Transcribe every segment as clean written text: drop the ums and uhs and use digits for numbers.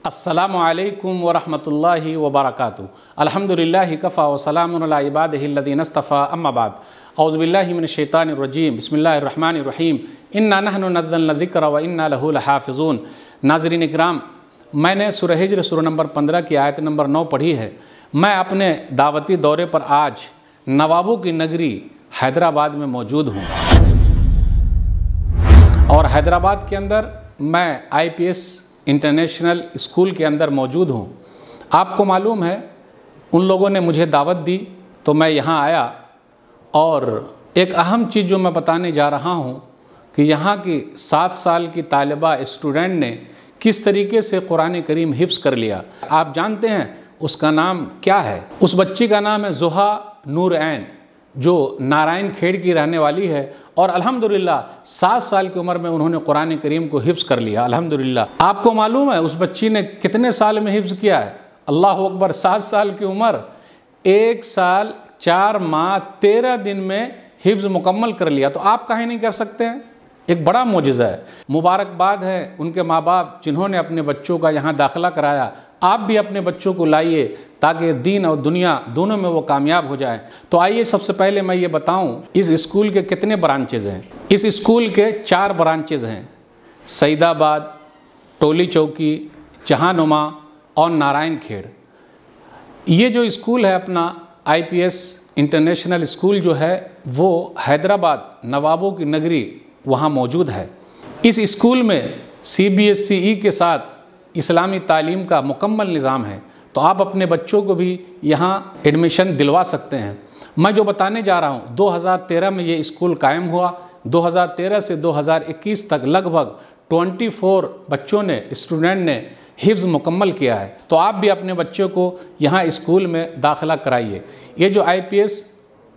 अस्सलामु अलैकुम वरहमतुल्लाहि वबरकातुहू। अल्हम्दुलिल्लाहि कफ़ा व सलामुन अला इबादिहिल्लज़ीना इस्तफ़ा अम्मा बाद। औज़ु बिल्लाहि मिनश्शैतानिर रजीम। बिस्मिल्लाहिर रहमानिर रहीम। इन्ना नहनु नज़्ज़लना ज़िक्र व इन्ना लहू लहाफ़िज़ून। नाज़रीन इकराम, मैंने सूरह हिज्र सूरह नंबर 15 की आयत नंबर 9 पढ़ी है। मैं अपने दावती दौरे पर आज नवाबों की नगरी हैदराबाद में मौजूद हूँ और हैदराबाद के अंदर मैं IPS इंटरनेशनल स्कूल के अंदर मौजूद हूँ। आपको मालूम है, उन लोगों ने मुझे दावत दी तो मैं यहाँ आया और एक अहम चीज़ जो मैं बताने जा रहा हूँ कि यहाँ की 7 साल की तालिबा स्टूडेंट ने किस तरीके से कुरान करीम हिफ्ज़ कर लिया। आप जानते हैं उसका नाम क्या है? उस बच्ची का नाम है ज़ुहा नूर ऐन, जो नारायण खेड़ की रहने वाली है और अल्हम्दुलिल्लाह 7 साल की उम्र में उन्होंने कुरान करीम को हिफ्ज़ कर लिया। अल्हम्दुलिल्लाह। आपको मालूम है उस बच्ची ने कितने साल में हिफ्ज़ किया है? अल्लाह अकबर। 7 साल की उम्र, 1 साल 4 माह 13 दिन में हिफ्ज़ मुकम्मल कर लिया। तो आप काहे नहीं कर सकते हैं? एक बड़ा मोजिज़ा है। मुबारकबाद है उनके माँ बाप जिन्होंने अपने बच्चों का यहाँ दाखिला कराया। आप भी अपने बच्चों को लाइए ताकि दीन और दुनिया दोनों में वो कामयाब हो जाए। तो आइए सबसे पहले मैं ये बताऊं इस स्कूल के कितने ब्रांचेज़ हैं। इस स्कूल के 4 ब्रांचेज़ हैं, सईदाबाद, टोली चौकी, जहानुमा और नारायण खेड़। ये जो स्कूल है अपना IPS इंटरनेशनल स्कूल जो है वो हैदराबाद नवाबों की नगरी वहाँ मौजूद है। इस स्कूल में CBSE के साथ इस्लामी तालीम का मुकम्मल निज़ाम है, तो आप अपने बच्चों को भी यहाँ एडमिशन दिलवा सकते हैं। मैं जो बताने जा रहा हूँ 2013 में ये स्कूल कायम हुआ। 2013 से 2021 तक लगभग 24 बच्चों ने, स्टूडेंट ने हिफ्ज़ मुकम्मल किया है। तो आप भी अपने बच्चों को यहाँ स्कूल में दाखिला कराइए। ये जो IPS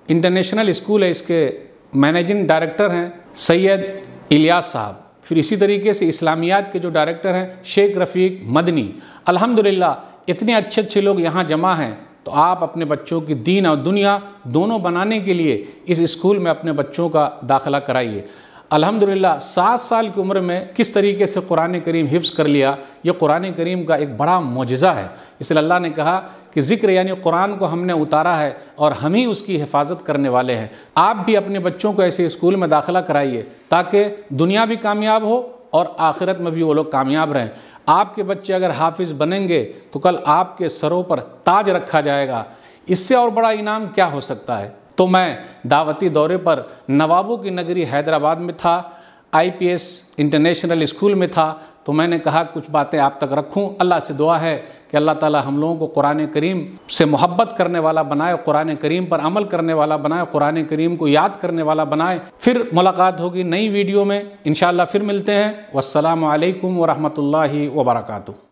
इंटरनेशनल स्कूल है, इसके मैनेजिंग डायरेक्टर हैं सैयद इलियास साहब। फिर इसी तरीके से इस्लामियात के जो डायरेक्टर हैं शेख रफ़ीक मदनी। अल्हम्दुलिल्लाह इतने अच्छे लोग यहाँ जमा हैं। तो आप अपने बच्चों की दीन और दुनिया दोनों बनाने के लिए इस स्कूल में अपने बच्चों का दाखिला कराइए। अल्हम्दुलिल्लाह 7 साल की उम्र में किस तरीके से कुरान करीम हिफ्ज़ कर लिया, ये कुरान करीम का एक बड़ा मोजिज़ा है। इसलिए अल्लाह ने कहा कि ज़िक्र यानी कुरान को हमने उतारा है और हम ही उसकी हिफाजत करने वाले हैं। आप भी अपने बच्चों को ऐसे स्कूल में दाखिला कराइए ताकि दुनिया भी कामयाब हो और आखिरत में भी वो लोग कामयाब रहें। आपके बच्चे अगर हाफिज़ बनेंगे तो कल आपके सरों पर ताज रखा जाएगा। इससे और बड़ा इनाम क्या हो सकता है? तो मैं दावती दौरे पर नवाबों की नगरी हैदराबाद में था, IPS इंटरनेशनल स्कूल में था, तो मैंने कहा कुछ बातें आप तक रखूं। अल्लाह से दुआ है कि अल्लाह ताला हम लोगों को कुरान करीम से मोहब्बत करने वाला बनाए, कुरान करीम पर अमल करने वाला बनाए, कुरान करीम को याद करने वाला बनाए। फिर मुलाकात होगी नई वीडियो में इंशाअल्लाह। फिर मिलते हैं। वस्सलामु अलैकुम वरहमतुल्लाहि वबरकातुहू।